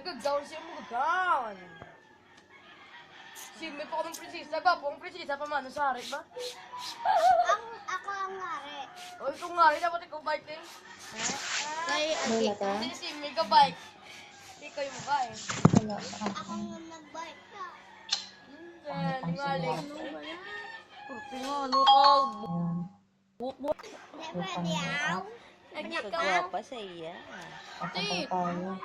Nagagaw siya mo gagawan. Si may pa kaming prinsesa, gapong prinsesa pa man, sa harit ba? Ako ang ngari. O, ito nga rin, dapat ikaw bike din. Kay Wala ka? Kasi si may ka bike. Ikaw yung mukha eh. Wala ka. ako yung nag-bike ka. Lingaling. Purti nga, ano ka? Ayan. Buk-buk. Hindi pwede yaw. Nagkagwapa sa iya. Kapag tayo.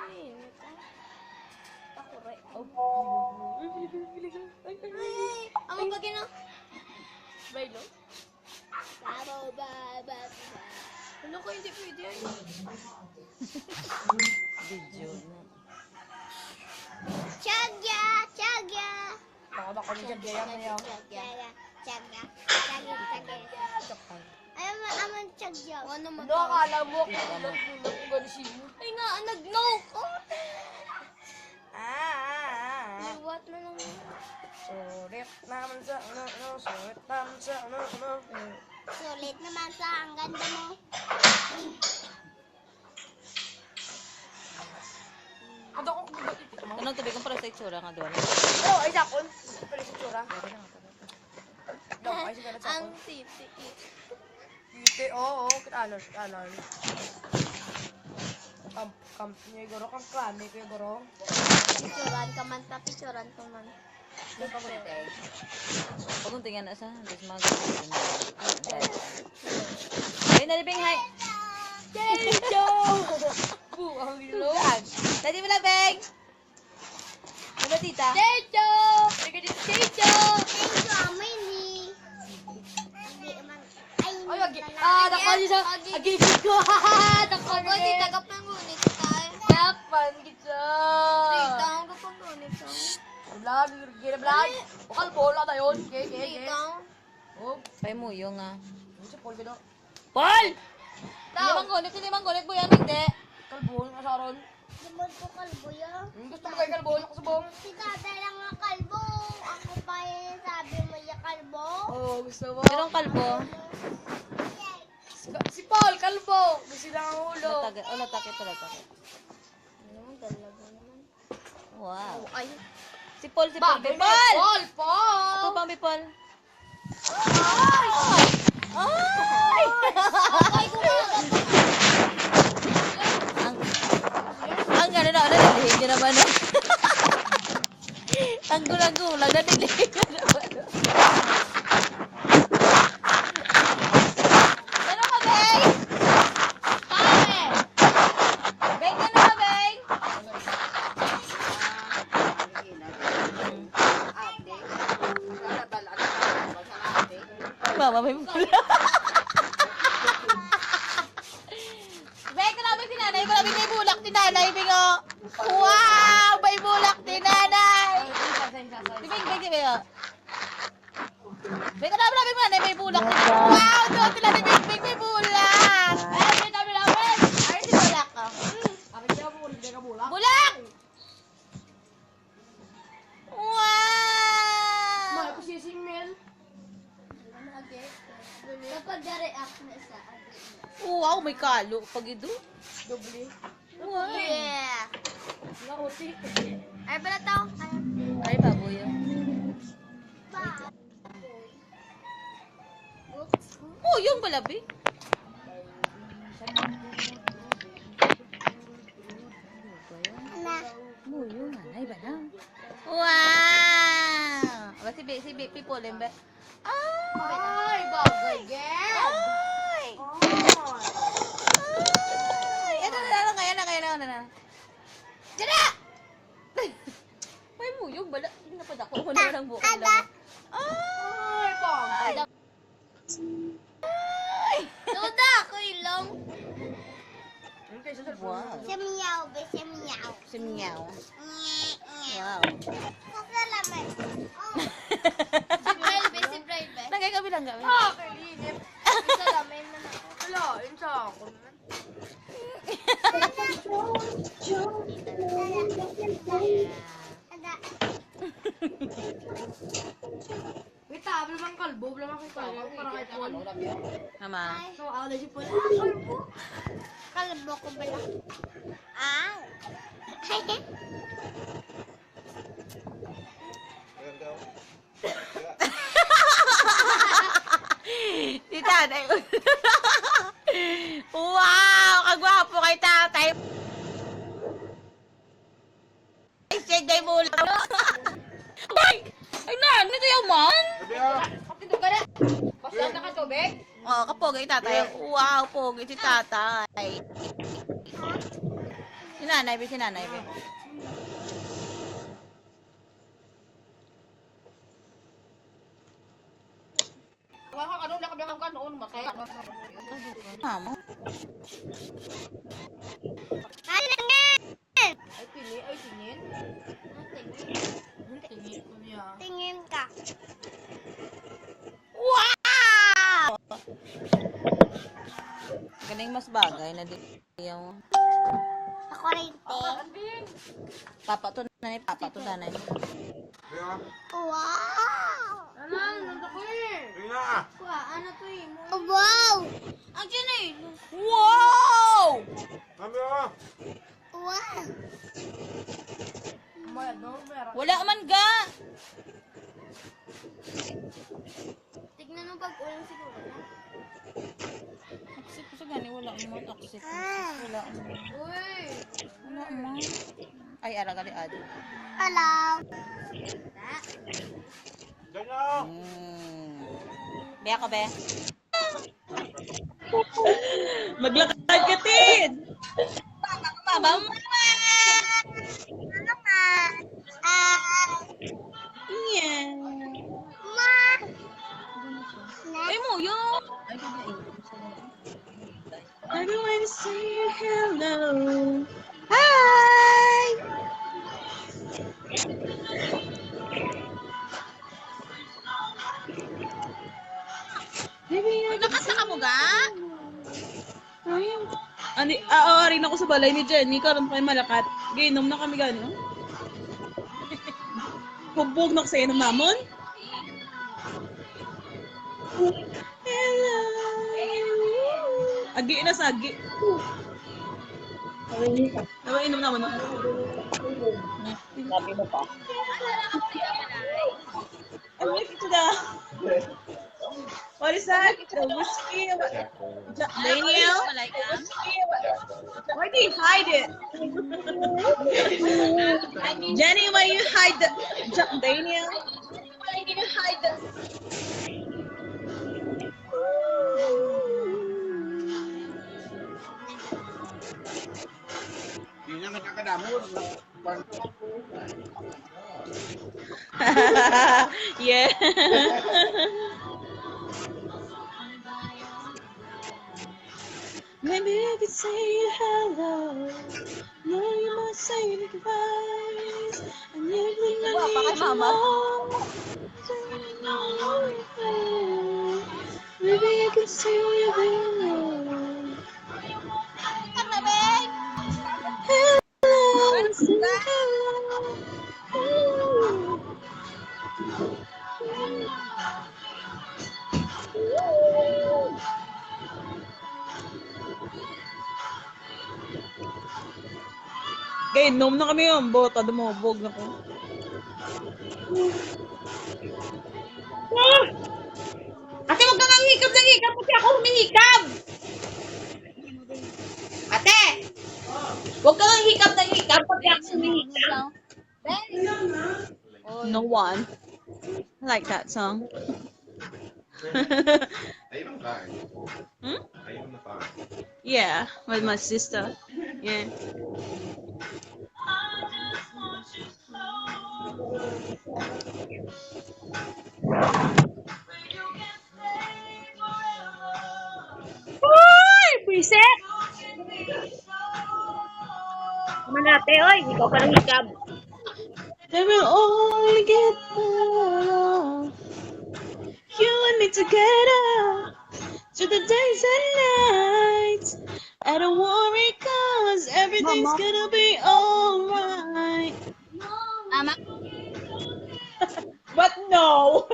Ang bagay na. Bailo? Baba. Ano ko hindi pwede yan? Video na. Chagya. Baka baka may jagyayan na yan. Chagya. Ayaw mo aman chagya. Ano mo Ano akala mo kung ulat ko gano'n siya? Ay nga, nag-no ko. What na lang. Sulit naman sa sulit naman sa Sulit naman sa ang ganda mo. Kada ko kung itik mo. Anong tabi kong para sa itsura nga doon? Oh, ay sakon. Pwede sa tsura. Daw, ay siya ganun Ang sakon. titi. Ite, oo, kitanon. Kamp niya goro, kang klami ko goro. Picturan ka man ta, picturan ko man. Pag kung tingnan na sa, tapos mga gawin. Ay, nalibing, hi! Tejo! Buang ilo. Dati mo lang, Beng! Diba, tita? Tejo! Sige dito, Tejo! Thank you, Amini. Hindi man. Ay, Ay, dako niya sa, agigit ko, dako Ako, di niya. tagapangunit tayo. Dapan, kita. Tita, ang kapangunit tayo. Vlog, gina vlog. Bukal bola na yun. Tita. Oh, Pay mo yung ano si Paul gino? Paul! Daw. Hindi manggunit mo yan, hindi. Kalbo, yung asaron. Limod ko kalbo yan. Gusto mo kayo kalbo, yung kasabong. Si tatay lang ang kalbo. Ako pa yung sabi mo yung kalbo. Oh, gusto mo. Merong kalbo. Si Paul, kalbo. Gusto lang ang ulo. Latakit. Ano mo, dalawa naman. Wow. Ay, Si Paul, bagay na. Paul! Paul! Ako pang Paul. Ay! Ay, kumakas. Ang gano'n na, nalilihig niya naman. Ang gulang-gulang, nalilihig niya naman. Ano ka, Beng? Pare! Beng, ano ka, Beng? Mama, may pula. Beng, kalabang si nanay. Kalabang may bulak si nanay, Beng, oh. Wow! May bulak si nanay. Si Beng, oh. Beng, kalabang mo nanay, may bulak si nanay. Wow! Doon sila ni Beng, may bulak. Ay, namin. Ay, si bulak, oh. Akin siya mo, hindi ka bulak. Bulak! Wow! Mahal ko siya si Mel. Kapag na-react na sa Wow, may kalo. Pag ito. Doble. Wow. Yeah. Nauti. Ay, pala tao. Ay, baboy yun. Oh, yung balabi. Na. Oh, yung nanay ba lang? Wow! Aba, si people, ba? Ay, bagay, Ged. Ay! Ay! Ito na, ngayon na. Diyan na! May muyong bala. Hindi na pa dako. Ako na lang buong lang. Ay, bagay. Ay! Duda, ako ilong. Wow. Semiyaw, be, semiyaw. Simnyaw. Nye. Wow. Kasalaman. Si Brel, be, si Brel, be. Nagay kami lang gawin. Ah, kalinip. Kasalaman na ako. Wala, yun sa akin. Ada. Wait, tabi naman kalbo. Wala naman kay kalbo. Para kay Paul. Mama. So, ako na si Paul. Ah, kalbo. Kalbo ko ba lang? Ah. nanay. Wow! Kagwapo kay tatay. Ay, sige mo lang. Ay! Ay na, nito yung man? Kapito ka na. Basta na ka tubig. Oh, kapogay tatay. Wow, pogi si tatay. Si nanay, be, si nanay, be. Wala ka ano, nakabiyang ka noon. Masaya. Mamo. Halangin! Ay, pili. Ay, tingin. Tingin ko niya. Tingin ka. Wow! Galing mas bagay na di yung Ako rin, te. Andin. papa to nanay. Wow! Ano, nandun ko eh. Ano to eh? Wow! Ang eh. Wow! Wow! Mayad, no? Meron. Wala man ga. Tignan mo pag-ulang siguro na. Aksip sa gani wala man aksip. Wala man. Uy. Wala man. Ay ara gali ad. Hello! Biya ka be. Maglakad ka tin. Mama. Mama! Yeah. Ma! Ay mo yun. Everyone say hello. Hi. Baby, nakasaka mo ga? Ani, aawarin ako sa balay ni Jenny, karon pa malakat. Ginom na kami gano. Hubbog na kasi ng mamon. Hello. Agi na sa agi. Diba inom naman ako? Sabi mo pa. Ano ito na? What is that? The whiskey? Daniel? Why do you hide it? Jenny, why you hide the Daniel? Why do you hide the Hindi na nakakadamot. Yeah. Maybe I could say hello. No, you must say goodbyes. And you think I need you more. Maybe I could say hello. Hello. Say hello. Gay, nom na kami yun. Bota, dumubog na ko. Ate, huwag kang hikab ng hikab kasi ako humihikab. Ate! Huwag kang hikab ng hikab kasi ako humihikab. No one. I like that song. Ayun ang kain. Hmm? Ayun na kain. Yeah, with my sister. Yeah. Uy! Preset! Naman ate, oy. Ikaw pa ng hikab. They will only get better. You and me together through the days and nights. I don't worry, cause everything's gonna be alright. But no!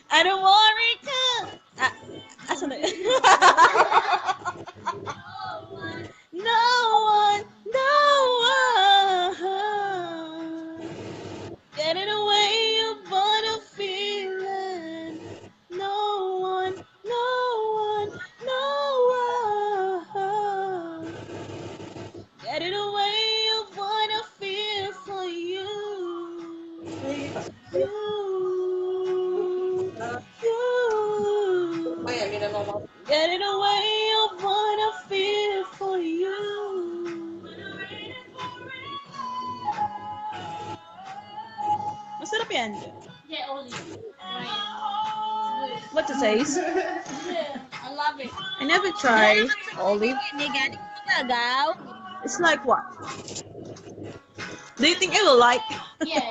I don't worry, cause... asan na yun? No one, no one. Getting away about a feeling. No one. you. Getting away of what I feel for you. Masarap yan. Yeah, only. What to taste? I love it. I never tried olive. Hindi galing mo gagaw. It's like what? Do you think I will like? Yeah.